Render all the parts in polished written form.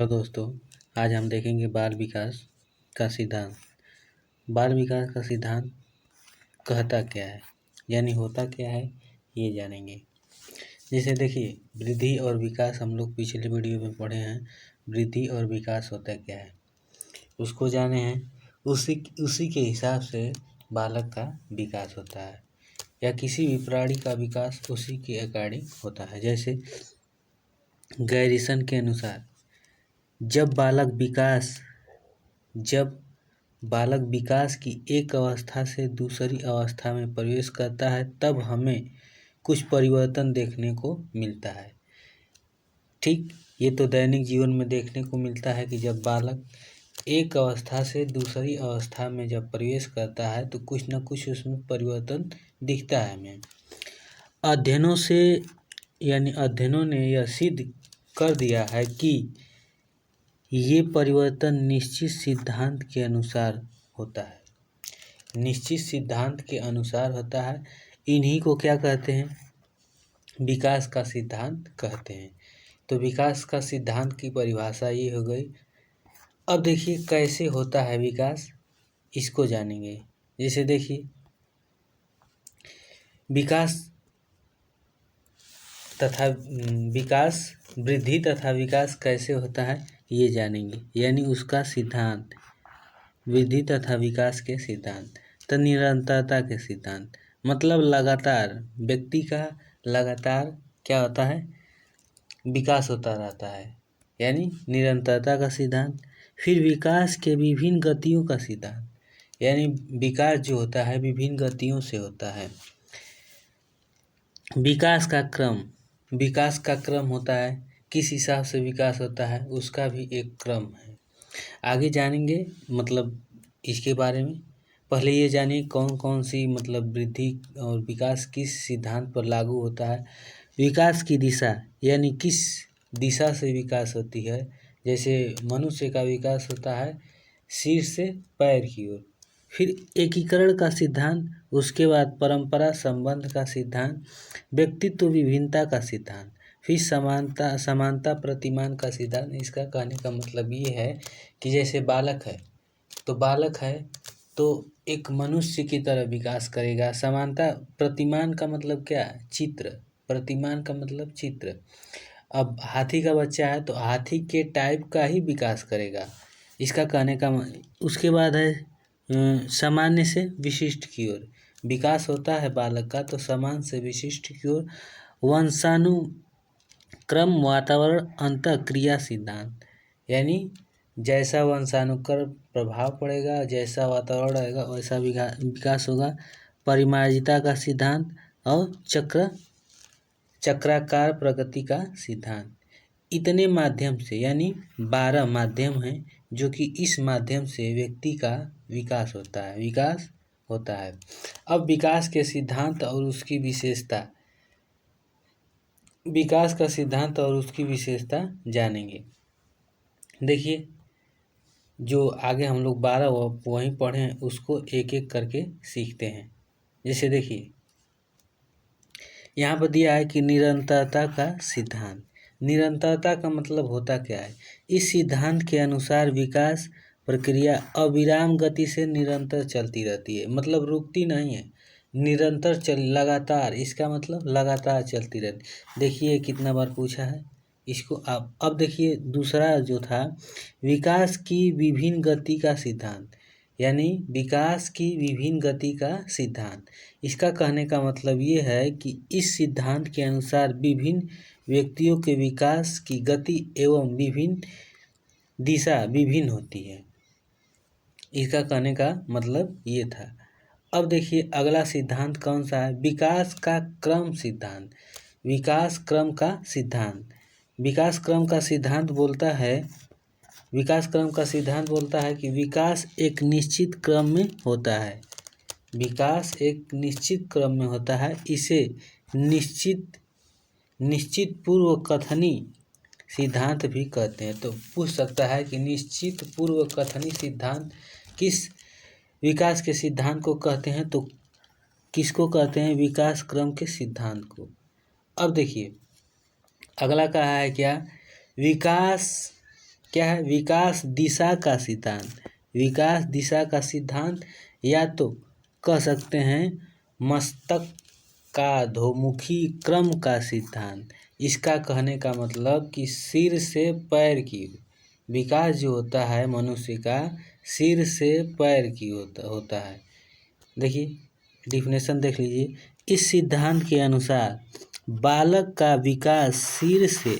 तो दोस्तों, आज हम देखेंगे बाल विकास का सिद्धांत। बाल विकास का सिद्धांत कहता क्या है, यानी होता क्या है, ये जानेंगे। जैसे देखिए, वृद्धि और विकास हम लोग पिछले वीडियो में पढ़े हैं। वृद्धि और विकास होता क्या है उसको जाने हैं। उसी के हिसाब से बालक का विकास होता है, या किसी भी प्राणी का विकास उसी के अकॉर्डिंग होता है। जैसे गैरीसन के अनुसार जब बालक विकास की एक अवस्था से दूसरी अवस्था में प्रवेश करता है, तब हमें कुछ परिवर्तन देखने को मिलता है। ठीक, ये तो दैनिक जीवन में देखने को मिलता है कि जब बालक एक अवस्था से दूसरी अवस्था में जब प्रवेश करता है तो कुछ न कुछ उसमें परिवर्तन दिखता है हमें। अध्ययनों ने यह सिद्ध कर दिया है कि ये परिवर्तन निश्चित सिद्धांत के अनुसार होता है। निश्चित सिद्धांत के अनुसार होता है। इन्हीं को क्या कहते हैं? विकास का सिद्धांत कहते हैं। तो विकास का सिद्धांत की परिभाषा ये हो गई। अब देखिए कैसे होता है विकास, इसको जानेंगे। जैसे देखिए, वृद्धि तथा विकास कैसे होता है ये जानेंगे, यानी उसका सिद्धांत। वृद्धि तथा विकास के सिद्धांत। तो निरंतरता के सिद्धांत मतलब लगातार व्यक्ति का लगातार क्या होता है, विकास होता रहता है, यानी निरंतरता का सिद्धांत। फिर विकास के विभिन्न गतियों का सिद्धांत, यानी विकास जो होता है विभिन्न गतियों से होता है। विकास का क्रम होता है, किस हिसाब से विकास होता है उसका भी एक क्रम है। आगे जानेंगे मतलब इसके बारे में। पहले ये जानिए कौन कौन सी मतलब वृद्धि और विकास किस सिद्धांत पर लागू होता है। विकास की दिशा, यानी किस दिशा से विकास होती है। जैसे मनुष्य का विकास होता है सिर से पैर की ओर। फिर एकीकरण का सिद्धांत, उसके बाद परंपरा संबंध का सिद्धांत, व्यक्तित्व विभिन्नता का सिद्धांत, फिर समानता प्रतिमान का सिद्धांत। इसका कहने का मतलब ये है कि जैसे बालक है तो एक मनुष्य की तरह विकास करेगा। समानता प्रतिमान का मतलब क्या है? चित्र। प्रतिमान का मतलब चित्र। अब हाथी का बच्चा है तो हाथी के टाइप का ही विकास करेगा, इसका कहने का। उसके बाद है सामान्य से विशिष्ट की ओर विकास होता है बालक का, तो समान से विशिष्ट की ओर। वंशानुक्रम वातावरण अंतःक्रिया सिद्धांत, यानी जैसा वंशानुक्रम प्रभाव पड़ेगा, जैसा वातावरण रहेगा वैसा विकास होगा। परिमार्जिता का सिद्धांत और चक्राकार प्रगति का सिद्धांत। इतने माध्यम से, यानी 12 माध्यम हैं जो कि इस माध्यम से व्यक्ति का विकास होता है। अब विकास के सिद्धांत और उसकी विशेषता, विकास का सिद्धांत और उसकी विशेषता जानेंगे। देखिए, जो आगे हम लोग 12 वहीं पढ़े उसको एक एक करके सीखते हैं। जैसे देखिए, यहाँ पर दिया है कि निरंतरता का सिद्धांत। निरंतरता का मतलब होता क्या है? इस सिद्धांत के अनुसार विकास प्रक्रिया अविराम गति से निरंतर चलती रहती है, मतलब रुकती नहीं है, निरंतर लगातार। इसका मतलब लगातार चलती रहती। देखिए कितना बार पूछा है इसको। अब देखिए दूसरा जो था, विकास की विभिन्न गति का सिद्धांत, यानी विकास की विभिन्न गति का सिद्धांत। इसका कहने का मतलब ये है कि इस सिद्धांत के अनुसार विभिन्न व्यक्तियों के विकास की गति एवं विभिन्न दिशा विभिन्न होती है। इसका कहने का मतलब ये था। अब देखिए अगला सिद्धांत कौन सा है? विकास का क्रम सिद्धांत। विकास क्रम का सिद्धांत। विकास क्रम का सिद्धांत बोलता है कि विकास एक निश्चित क्रम में होता है। विकास एक निश्चित क्रम में होता है। इसे निश्चित पूर्व कथनी सिद्धांत भी कहते हैं। तो पूछ सकता है कि निश्चित पूर्व कथनी सिद्धांत किस विकास के सिद्धांत को कहते हैं? तो किसको कहते हैं? विकास क्रम के सिद्धांत को। अब देखिए अगला कहा है क्या? विकास क्या है? विकास दिशा का सिद्धांत। विकास दिशा का सिद्धांत, या तो कह सकते हैं मस्तक का अधोमुखी क्रम का सिद्धांत। इसका कहने का मतलब कि सिर से पैर की विकास जो होता है मनुष्य का, सिर से पैर की होता है। देखिए डिफिनेशन देख लीजिए। इस सिद्धांत के अनुसार बालक का विकास सिर से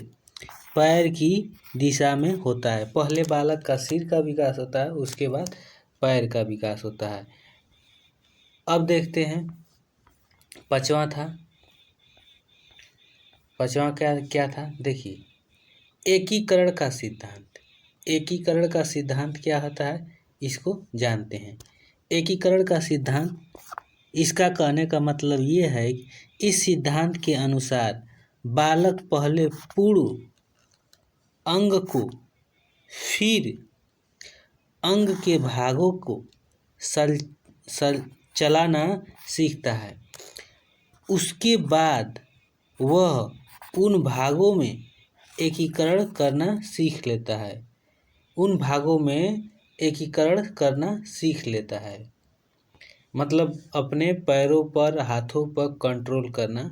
पैर की दिशा में होता है। पहले बालक का सिर का विकास होता है, उसके बाद पैर का विकास होता है। अब देखते हैं पांचवा क्या था? देखिए एकीकरण का सिद्धांत। एकीकरण का सिद्धांत क्या होता है, इसको जानते हैं। एकीकरण का सिद्धांत, इसका कहने का मतलब ये है कि इस सिद्धांत के अनुसार बालक पहले पूर्ण अंग को, फिर अंग के भागों को चलाना सीखता है। उसके बाद वह उन भागों में एकीकरण करना सीख लेता है। उन भागों में एकीकरण करना सीख लेता है, मतलब अपने पैरों पर, हाथों पर कंट्रोल करना,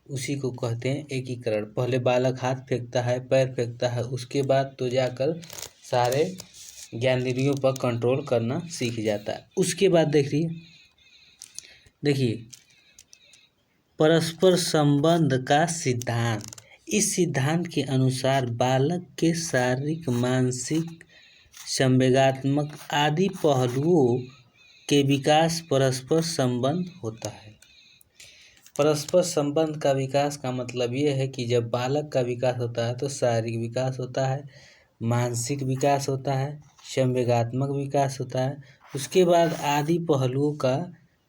उसी को कहते हैं एकीकरण। पहले बालक हाथ फेंकता है, पैर फेंकता है, उसके बाद तो जाकर सारे ज्ञानेंद्रियों पर कंट्रोल करना सीख जाता है। उसके बाद देखिए परस्पर संबंध का सिद्धांत। इस सिद्धांत के अनुसार बालक के शारीरिक, मानसिक, संवेगात्मक आदि पहलुओं के विकास परस्पर संबंध होता है। परस्पर संबंध का विकास का मतलब ये है कि जब बालक का विकास होता है तो शारीरिक विकास होता है, मानसिक विकास होता है, संवेगात्मक विकास होता है। उसके बाद आदि पहलुओं का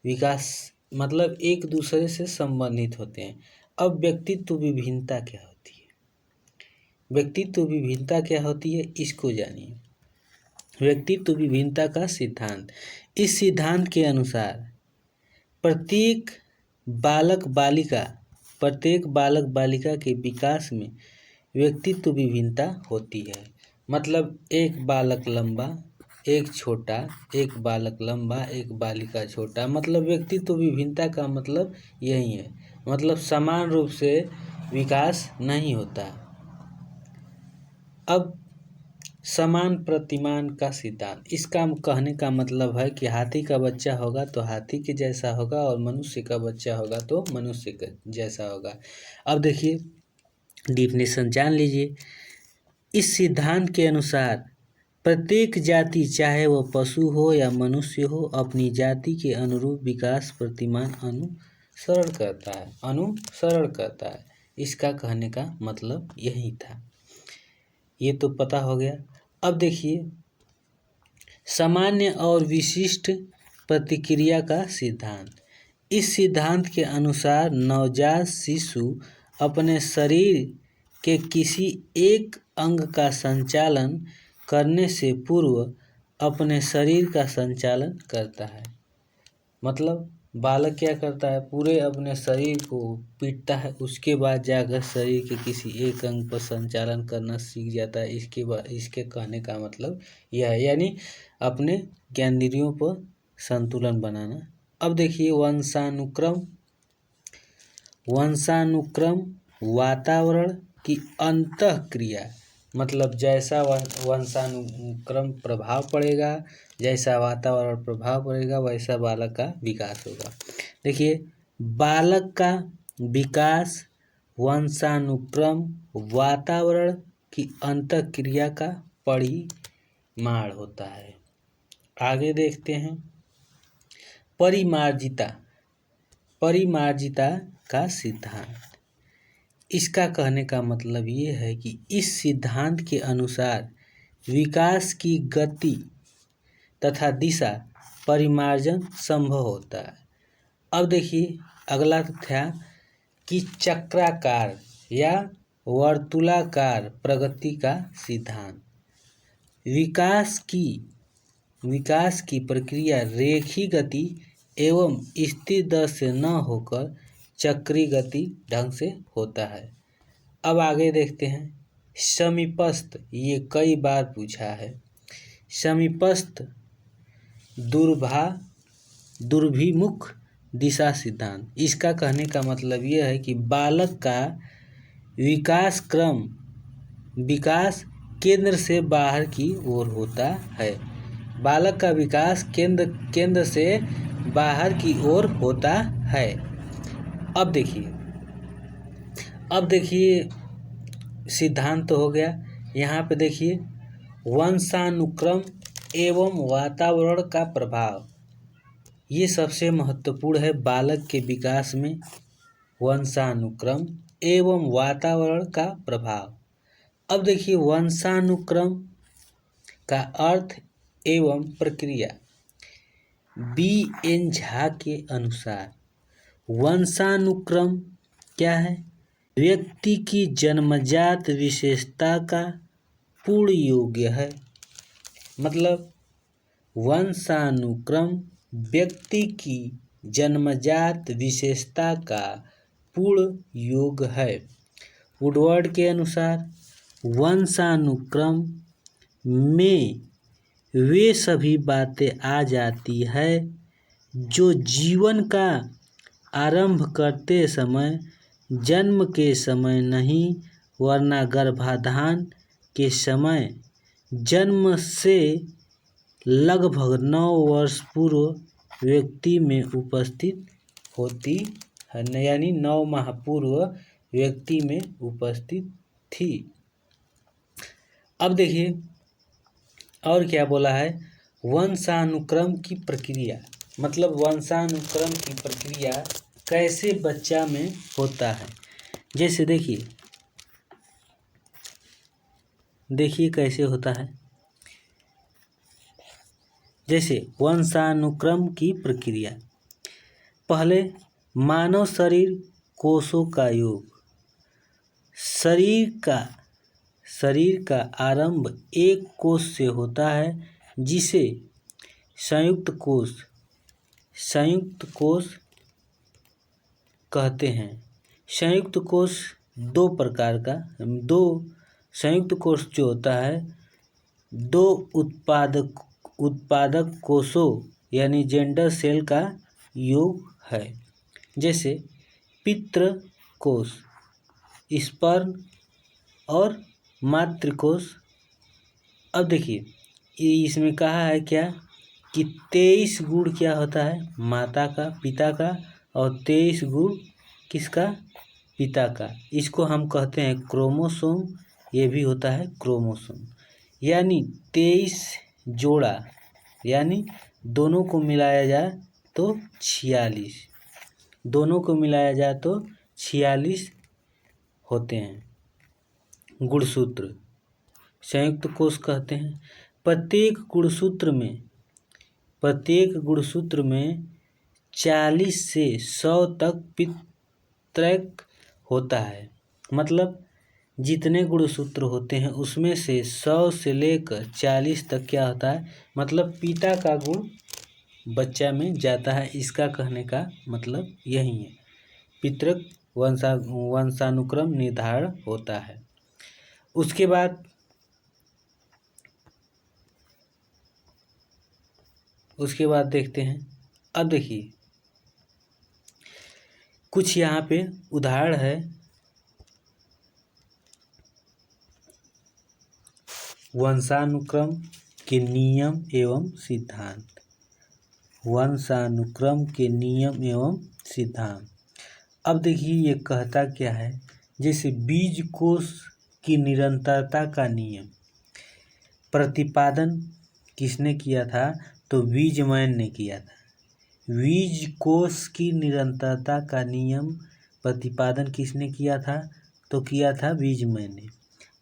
विकास, मतलब एक दूसरे से संबंधित होते हैं। अब व्यक्तित्व विभिन्नता क्या होती है? व्यक्तित्व विभिन्नता क्या होती है, इसको जानिए। व्यक्तित्व विभिन्नता का सिद्धांत। इस सिद्धांत के अनुसार प्रत्येक बालक बालिका के विकास में व्यक्तित्व विभिन्नता होती है। मतलब एक बालक लंबा, एक छोटा, एक बालक लंबा, एक बालिका छोटा, मतलब व्यक्तित्व विभिन्नता का मतलब यही है। मतलब समान रूप से विकास नहीं होता। अब समान प्रतिमान का सिद्धांत। इसका कहने का मतलब है कि हाथी का बच्चा होगा तो हाथी के जैसा होगा, और मनुष्य का बच्चा होगा तो मनुष्य के जैसा होगा। अब देखिए डिफिनेशन जान लीजिए। इस सिद्धांत के अनुसार प्रत्येक जाति, चाहे वह पशु हो या मनुष्य हो, अपनी जाति के अनुरूप विकास प्रतिमान अनुसरण करता है। इसका कहने का मतलब यही था। ये तो पता हो गया। अब देखिए सामान्य और विशिष्ट प्रतिक्रिया का सिद्धांत। इस सिद्धांत के अनुसार नवजात शिशु अपने शरीर के किसी एक अंग का संचालन करने से पूर्व अपने शरीर का संचालन करता है। मतलब बालक क्या करता है, पूरे अपने शरीर को पीटता है, उसके बाद जाकर शरीर के किसी एक अंग पर संचालन करना सीख जाता है। इसके कहने का मतलब यह है, यानी अपने ज्ञानेंद्रियों पर संतुलन बनाना। अब देखिए वंशानुक्रम वातावरण की अंतःक्रिया। मतलब जैसा वंशानुक्रम प्रभाव पड़ेगा, जैसा वातावरण प्रभाव पड़ेगा, वैसा बालक का विकास होगा। देखिए बालक का विकास वंशानुक्रम वातावरण की अंतःक्रिया का परिमाण होता है। आगे देखते हैं परिमार्जिता का सिद्धांत। इसका कहने का मतलब ये है कि इस सिद्धांत के अनुसार विकास की गति तथा दिशा परिमार्जन संभव होता है। अब देखिए अगला था कि चक्राकार या वर्तुलाकार प्रगति का सिद्धांत। विकास की प्रक्रिया रेखीय गति एवं स्थिर दर से न होकर चक्रीय गति ढंग से होता है। अब आगे देखते हैं समीपस्थ, ये कई बार पूछा है। समीपस्थ दुर्भिमुख दिशा सिद्धांत, इसका कहने का मतलब यह है कि बालक का विकास केंद्र से बाहर की ओर होता है। बालक का विकास केंद्र से बाहर की ओर होता है। अब देखिए सिद्धांत तो हो गया। यहाँ पे देखिए वंशानुक्रम एवं वातावरण का प्रभाव, ये सबसे महत्वपूर्ण है बालक के विकास में। वंशानुक्रम एवं वातावरण का प्रभाव। अब देखिए वंशानुक्रम का अर्थ एवं प्रक्रिया। B.N. झा के अनुसार वंशानुक्रम क्या है? व्यक्ति की जन्मजात विशेषता का पूर्ण योग है। मतलब वंशानुक्रम व्यक्ति की जन्मजात विशेषता का पूर्ण योग है। वुडवर्ड के अनुसार वंशानुक्रम में वे सभी बातें आ जाती है जो जीवन का आरंभ करते समय, जन्म के समय नहीं, वरना गर्भाधान के समय, जन्म से लगभग 9 वर्ष पूर्व व्यक्ति में उपस्थित होती है, यानी 9 माह पूर्व व्यक्ति में उपस्थित थी। अब देखिए और क्या बोला है? वंशानुक्रम की प्रक्रिया, मतलब वंशानुक्रम की प्रक्रिया कैसे बच्चा में होता है। जैसे देखिए कैसे होता है। जैसे वंशानुक्रम की प्रक्रिया, पहले मानव शरीर कोषों का योग। शरीर का आरंभ एक कोष से होता है जिसे संयुक्त कोष कहते हैं। संयुक्त कोष दो संयुक्त कोष जो होता है, 2 उत्पादक कोषों यानी जेंडर सेल का योग है। जैसे पितृ कोष, स्पर्म और मातृकोष। अब देखिए इसमें कहा है क्या कि 23 गुण क्या होता है? माता का, पिता का, और 23 गुण किसका? पिता का। इसको हम कहते हैं क्रोमोसोम, ये भी होता है क्रोमोसोम। यानी 23 जोड़ा, यानी दोनों को मिलाया जाए तो 46, दोनों को मिलाया जाए तो 46 होते हैं। गुणसूत्र संयुक्त कोष कहते हैं। प्रत्येक गुणसूत्र में 40 से 100 तक पितृक होता है। मतलब जितने गुणसूत्र होते हैं उसमें से 100 से लेकर 40 तक क्या होता है? मतलब पिता का गुण बच्चा में जाता है। इसका कहने का मतलब यही है। पितृक वंशानुक्रम निर्धारण होता है। उसके बाद देखते हैं। अब देखिए कुछ यहाँ पे उदाहरण है। वंशानुक्रम के नियम एवं सिद्धांत। वंशानुक्रम के नियम एवं सिद्धांत। अब देखिए ये कहता क्या है? जैसे बीज कोष की निरंतरता का नियम प्रतिपादन किसने किया था? तो वीजमैन ने किया था। बीज कोष की निरंतरता का नियम प्रतिपादन किसने किया था? तो किया था वीजमैन ने।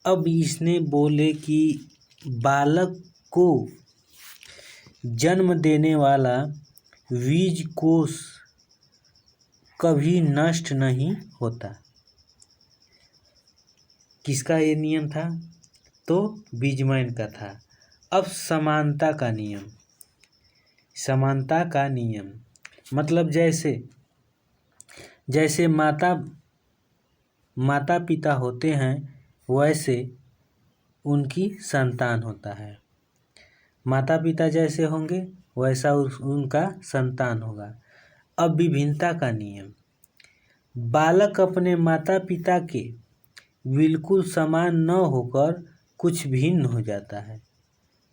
अब इसने बोले कि बालक को जन्म देने वाला बीज कोष कभी नष्ट नहीं होता। किसका ये नियम था? तो वीजमैन का था। अब समानता का नियम मतलब जैसे माता पिता होते हैं, वैसे उनकी संतान होता है। माता पिता जैसे होंगे वैसा उनका संतान होगा। अब विभिन्नता का नियम। बालक अपने माता पिता के बिल्कुल समान न होकर कुछ भिन्न हो जाता है,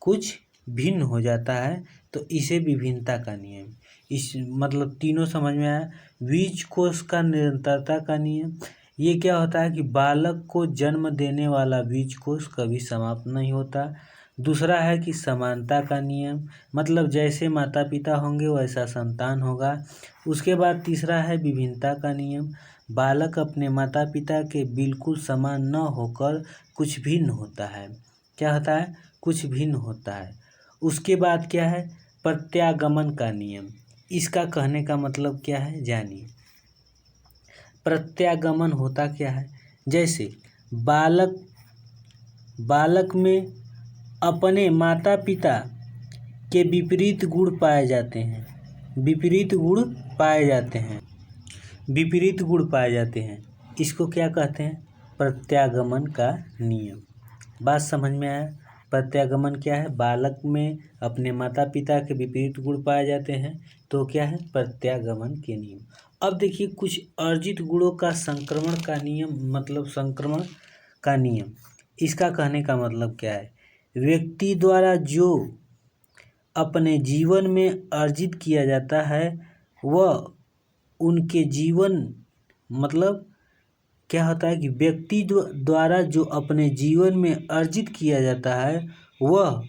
कुछ भिन्न हो जाता है, तो इसे विभिन्नता का नियम। इस मतलब तीनों समझ में आया। बीजकोष का निरंतरता का नियम, ये क्या होता है कि बालक को जन्म देने वाला बीजकोष कभी समाप्त नहीं होता। दूसरा है कि समानता का नियम, मतलब जैसे माता पिता होंगे वैसा संतान होगा। उसके बाद तीसरा है विभिन्नता का नियम, बालक अपने माता पिता के बिल्कुल समान न होकर कुछ भिन्न होता है। क्या होता है? कुछ भिन्न होता है। उसके बाद क्या है? प्रत्यागमन का नियम। इसका कहने का मतलब क्या है, जानिए। प्रत्यागमन होता क्या है? जैसे बालक में अपने माता पिता के विपरीत गुण पाए जाते हैं, विपरीत गुण पाए जाते हैं, विपरीत गुण पाए जाते हैं। इसको क्या कहते हैं? प्रत्यागमन का नियम। बात समझ में आया? प्रत्यागमन क्या है? बालक में अपने माता पिता के विपरीत गुण पाए जाते हैं, तो क्या है? प्रत्यागमन के नियम। अब देखिए कुछ अर्जित गुणों का संक्रमण का नियम, मतलब संक्रमण का नियम। इसका कहने का मतलब क्या है? व्यक्ति द्वारा जो अपने जीवन में अर्जित किया जाता है वह उनके जीवन, मतलब क्या होता है कि व्यक्ति द्वारा जो अपने जीवन में अर्जित किया जाता है वह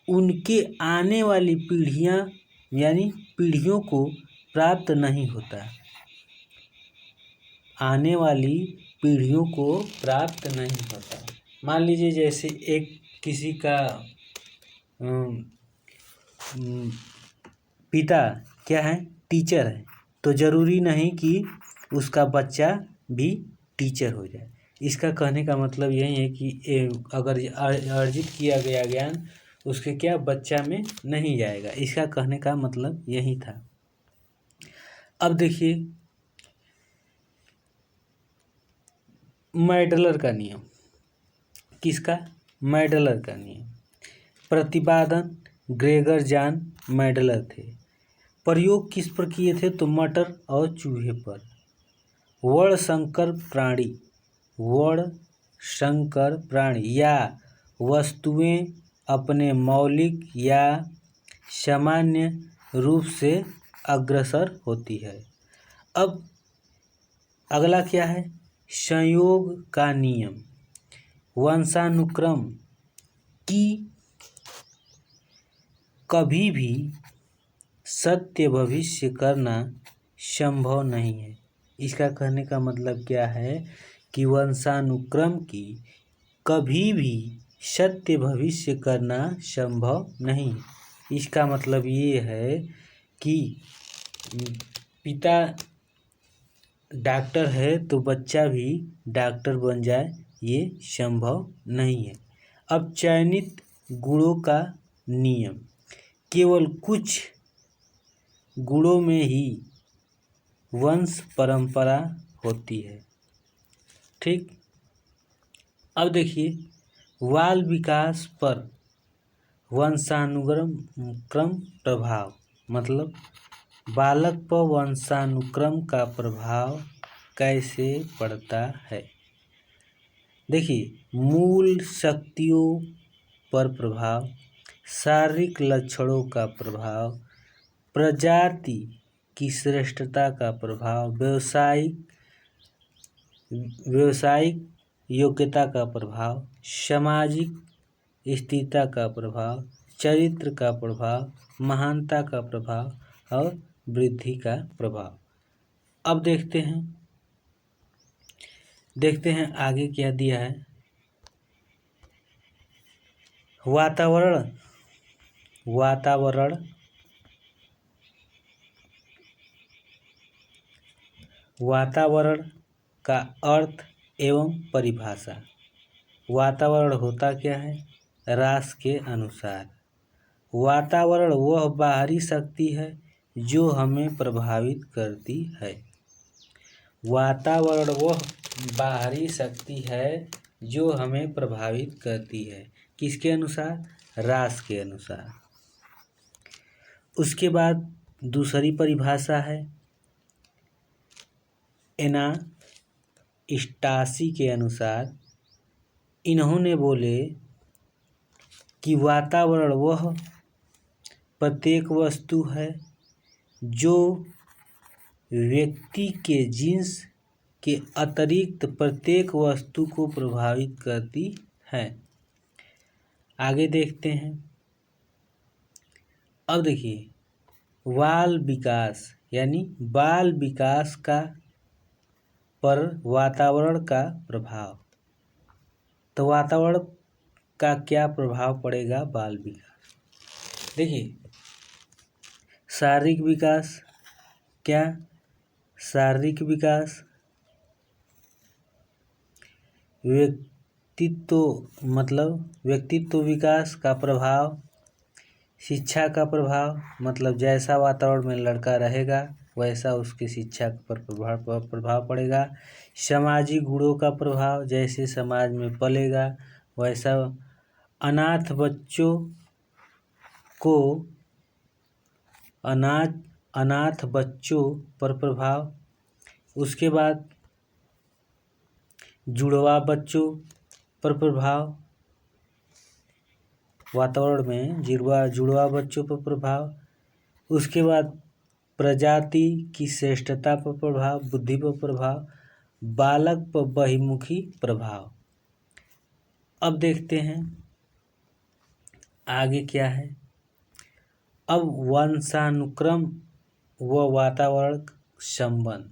उनके आने वाली पीढ़ियां यानी पीढ़ियों को प्राप्त नहीं होता, आने वाली पीढ़ियों को प्राप्त नहीं होता। मान लीजिए जैसे एक किसी का पिता क्या है? टीचर है, तो ज़रूरी नहीं कि उसका बच्चा भी टीचर हो जाए। इसका कहने का मतलब यही है कि अगर अर्जित किया गया ज्ञान उसके क्या बच्चा में नहीं जाएगा। इसका कहने का मतलब यही था। अब देखिए मैडलर का नियम। किसका? मैडलर का नियम। प्रतिपादन ग्रेगर जॉन मैडलर थे। प्रयोग किस पर किए थे? तो मटर और चूहे पर। वर्णसंकर प्राणी या वस्तुएं अपने मौलिक या सामान्य रूप से अग्रसर होती है। अब अगला क्या है? संयोग का नियम। वंशानुक्रम की कभी भी सत्य भविष्य करना संभव नहीं है। इसका कहने का मतलब क्या है कि वंशानुक्रम की कभी भी सत्य भविष्य करना संभव नहीं। इसका मतलब ये है कि पिता डॉक्टर है तो बच्चा भी डॉक्टर बन जाए, ये संभव नहीं है। अब चयनित गुणों का नियम। केवल कुछ गुणों में ही वंश परंपरा होती है। ठीक। अब देखिए बाल विकास पर वंशानुक्रम प्रभाव, मतलब बालक पर वंशानुक्रम का प्रभाव कैसे पड़ता है। देखिए मूल शक्तियों पर प्रभाव, शारीरिक लक्षणों का प्रभाव, प्रजाति की श्रेष्ठता का प्रभाव, व्यवसायिक योग्यता का प्रभाव, सामाजिक स्थिरता का प्रभाव, चरित्र का प्रभाव, महानता का प्रभाव और वृद्धि का प्रभाव। अब देखते हैं आगे क्या दिया है। वातावरण का अर्थ एवं परिभाषा। वातावरण होता क्या है? रास के अनुसार वातावरण वह बाहरी शक्ति है जो हमें प्रभावित करती है। वातावरण वह बाहरी शक्ति है जो हमें प्रभावित करती है। किसके अनुसार? रास के अनुसार। उसके बाद दूसरी परिभाषा है एनास्टासी के अनुसार। इन्होंने बोले कि वातावरण वह प्रत्येक वस्तु है जो व्यक्ति के जीन्स के अतिरिक्त प्रत्येक वस्तु को प्रभावित करती है। आगे देखते हैं। अब देखिए, बाल विकास यानी बाल विकास का पर वातावरण का प्रभाव। तो वातावरण का क्या प्रभाव पड़ेगा बाल विकास? देखिए, शारीरिक विकास। क्या? शारीरिक विकास, व्यक्तित्व विकास का प्रभाव, शिक्षा का प्रभाव, मतलब जैसा वातावरण में लड़का रहेगा वैसा उसकी शिक्षा पर प्रभाव पड़ेगा। सामाजिक गुणों का प्रभाव, जैसे समाज में पलेगा वैसा। अनाथ बच्चों पर प्रभाव। उसके बाद जुड़वा बच्चों पर प्रभाव, वातावरण में जुड़वा बच्चों पर प्रभाव। उसके बाद प्रजाति की श्रेष्ठता पर प्रभाव, बुद्धि पर प्रभाव, बालक पर बहुमुखी प्रभाव। अब देखते हैं आगे क्या है। अब वंशानुक्रम व वातावरण संबंध,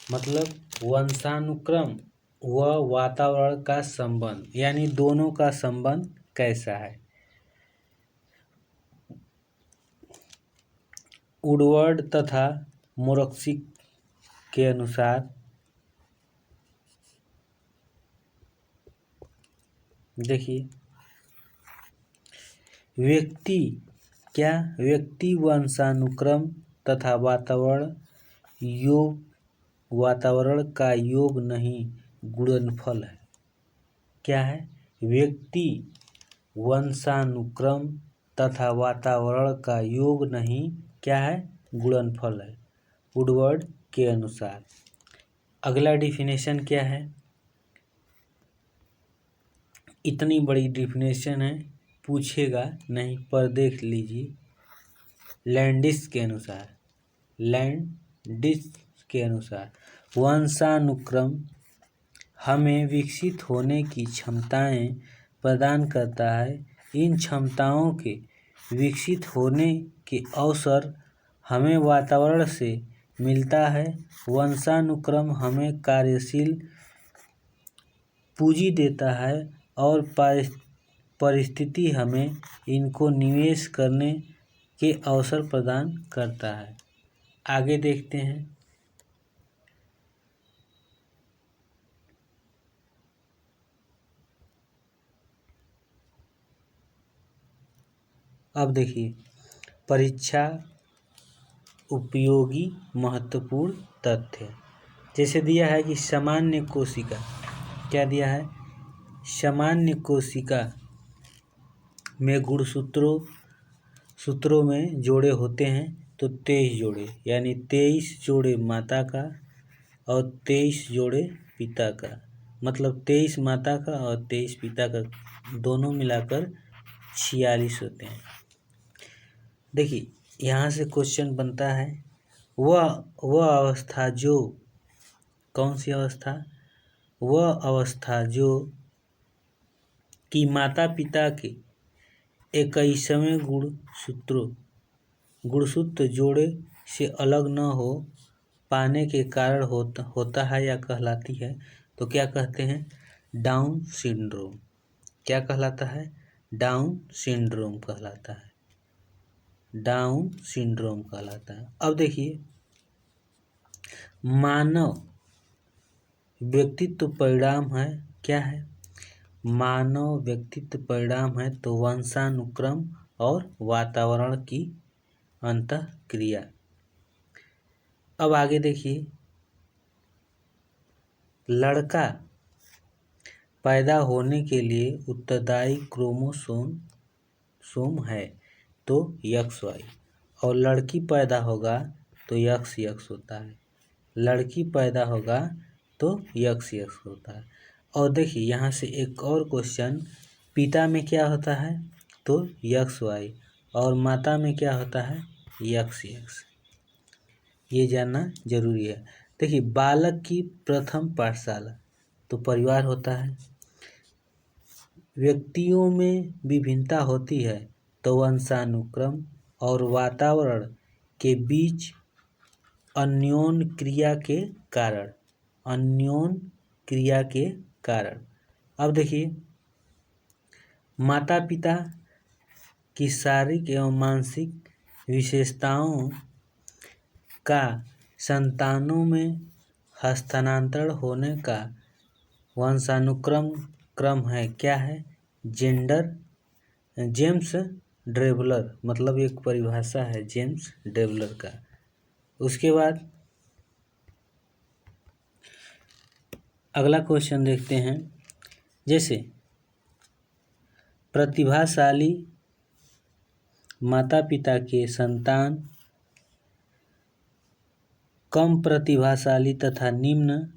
मतलब वंशानुक्रम व वातावरण का संबंध, यानी दोनों का संबंध कैसा है। वुडवर्ड तथा मोरक्सी के अनुसार देखिए, व्यक्ति वंशानुक्रम तथा वातावरण का योग नहीं, गुणनफल है। क्या है? व्यक्ति वंशानुक्रम तथा वातावरण का योग नहीं, क्या है? गुणनफल है, वुडवर्ड के अनुसार। अगला डिफिनेशन क्या है? इतनी बड़ी डिफिनेशन है, पूछेगा नहीं, पर देख लीजिए। लैंडिस के अनुसार वंशानुक्रम हमें विकसित होने की क्षमताएं प्रदान करता है। इन क्षमताओं के विकसित होने के अवसर हमें वातावरण से मिलता है। वंशानुक्रम हमें कार्यशील पूंजी देता है और परिस्थिति हमें इनको निवेश करने के अवसर प्रदान करता है। आगे देखते हैं। अब देखिए, परीक्षा उपयोगी महत्वपूर्ण तथ्य, जैसे दिया है कि सामान्य कोशिका, क्या दिया है? सामान्य कोशिका में गुणसूत्रों में जोड़े होते हैं, तो 23 जोड़े, यानी 23 जोड़े माता का और 23 जोड़े पिता का, मतलब 23 माता का और 23 पिता का, दोनों मिलाकर 46 होते हैं। देखिए, यहाँ से क्वेश्चन बनता है, वह अवस्था जो, कौन सी अवस्था? वह अवस्था जो कि माता पिता के 21वें गुणसूत्र जोड़े से अलग न हो पाने के कारण होता है या कहलाती है, तो क्या कहते हैं? Down syndrome. क्या कहलाता है? डाउन सिंड्रोम कहलाता है। डाउन सिंड्रोम कहलाता है। अब देखिए, मानव व्यक्तित्व परिणाम है, क्या है? मानव व्यक्तित्व परिणाम है, तो वंशानुक्रम और वातावरण की अंतःक्रिया। अब आगे देखिए, लड़का पैदा होने के लिए उत्तरदायी क्रोमोसोम है तो XY, और लड़की पैदा होगा तो XX होता है, लड़की पैदा होगा तो XX होता है। और देखिए यहाँ से एक और क्वेश्चन, पिता में क्या होता है तो XY, और माता में क्या होता है XX, ये जानना जरूरी है। देखिए बालक की प्रथम पाठशाला तो परिवार होता है, व्यक्तियों में विभिन्नता होती है तो वंशानुक्रम और वातावरण के बीच अन्योन्य क्रिया के कारण। अब देखिए माता पिता की शारीरिक एवं मानसिक विशेषताओं का संतानों में हस्तांतरण होने का वंशानुक्रम है, क्या है जेम्स ड्रेबलर, मतलब एक परिभाषा है जेम्स ड्रेबलर का। उसके बाद अगला क्वेश्चन देखते हैं, जैसे प्रतिभाशाली माता पिता के संतान कम प्रतिभाशाली तथा निम्न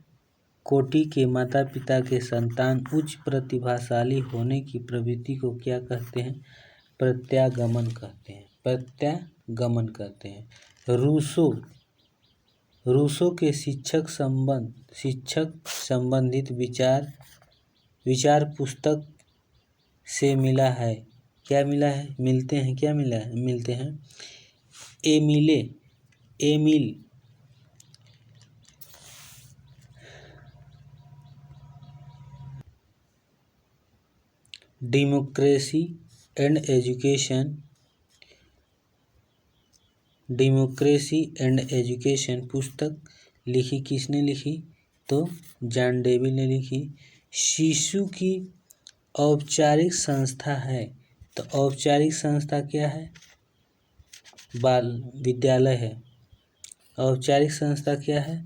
कोटि के माता पिता के संतान उच्च प्रतिभाशाली होने की प्रवृत्ति को क्या कहते हैं, प्रत्यागमन कहते हैं। रूसो के शिक्षक संबंधित विचार पुस्तक से मिला है, क्या मिला है, मिलते हैं एमिल डेमोक्रेसी एंड एजुकेशन पुस्तक लिखी, किसने लिखी तो जॉन डेवी ने लिखी। शिशु की औपचारिक संस्था है तो औपचारिक संस्था क्या है, विद्यालय है, औपचारिक संस्था क्या है,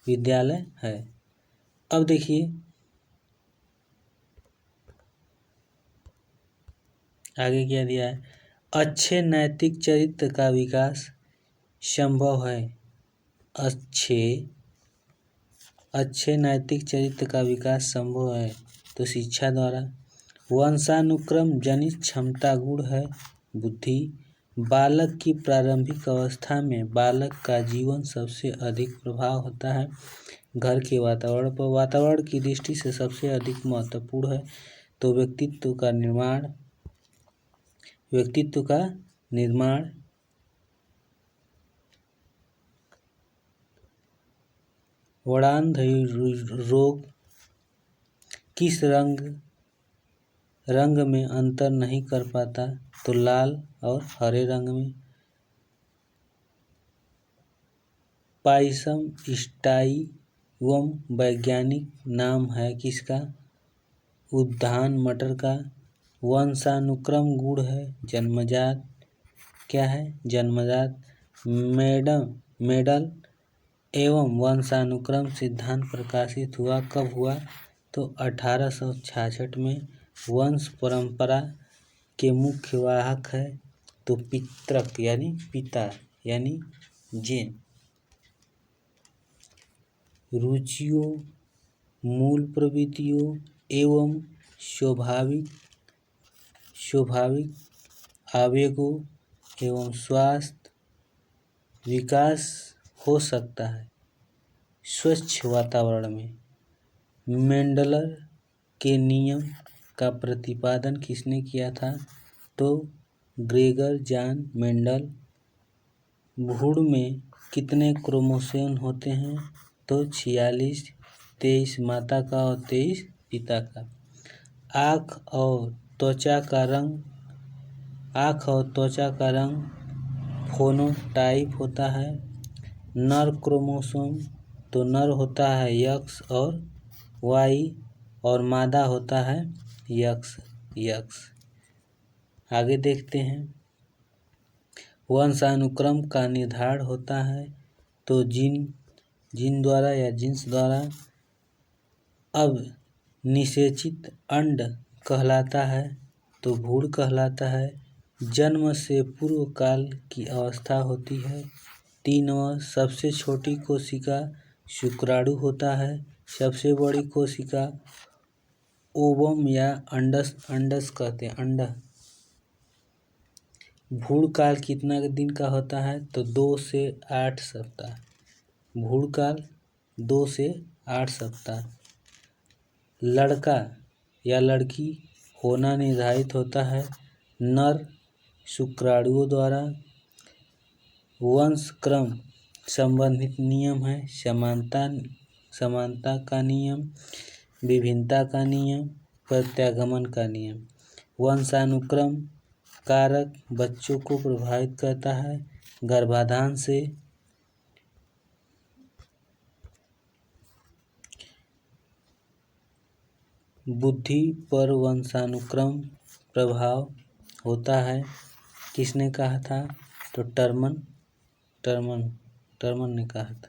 विद्यालय है। अब देखिए आगे क्या दिया है, अच्छे नैतिक चरित्र का विकास संभव है, अच्छे नैतिक चरित्र का विकास संभव है तो शिक्षा द्वारा। वंशानुक्रम जनित क्षमता गुण है, बुद्धि। बालक की प्रारंभिक अवस्था में बालक का जीवन सबसे अधिक प्रभाव होता है घर के वातावरण पर, वातावरण की दृष्टि से सबसे अधिक महत्वपूर्ण है तो व्यक्तित्व का निर्माण। वर्णांध रोग किस रंग में अंतर नहीं कर पाता तो लाल और हरे रंग में। पाइसम स्टाइवम वैज्ञानिक नाम है किसका, उद्यान मटर का। वंशानुक्रम गुण है जन्मजात, क्या है जन्मजात। मेडल एवं वंशानुक्रम सिद्धांत प्रकाशित हुआ, कब हुआ तो 1866 में। वंश परंपरा के मुख्य वाहक है तो पितृक यानी पिता यानी जीन। रुचियों, मूल प्रवृत्तियों एवं स्वाभाविक आवेगों एवं स्वास्थ्य विकास हो सकता है स्वच्छ वातावरण में। मेंडलर के नियम का प्रतिपादन किसने किया था तो ग्रेगर जॉन मेंडल। भ्रूण में कितने क्रोमोसोम होते हैं तो 46, 23 माता का और 23 पिता का। आँख और त्वचा का रंग फेनोटाइप होता है। नर क्रोमोसोम तो नर होता है X और Y और मादा होता है X। आगे देखते हैं, वंशानुक्रम का निर्धारण होता है तो जीन द्वारा या जीन्स द्वारा। अब निषेचित अंड कहलाता है तो भ्रूण कहलाता है। जन्म से पूर्व काल की अवस्था होती है। 3वां, सबसे छोटी कोशिका शुक्राणु होता है। सबसे बड़ी कोशिका ओवम या अंडस कहते हैं, अंडा। भ्रूण काल कितना दिन का होता है तो 2 से 8 सप्ताह। भ्रूण काल 2 से 8 सप्ताह। लड़का या लड़की होना निर्धारित होता है नर शुक्राणुओं द्वारा। वंश क्रम संबंधित नियम है समानता का नियम, विभिन्नता का नियम, प्रत्यागमन का नियम। वंशानुक्रम कारक बच्चों को प्रभावित करता है। गर्भाधान से बुद्धि पर वंशानुक्रम प्रभाव होता है। किसने कहा था तो टर्मन ने कहा था।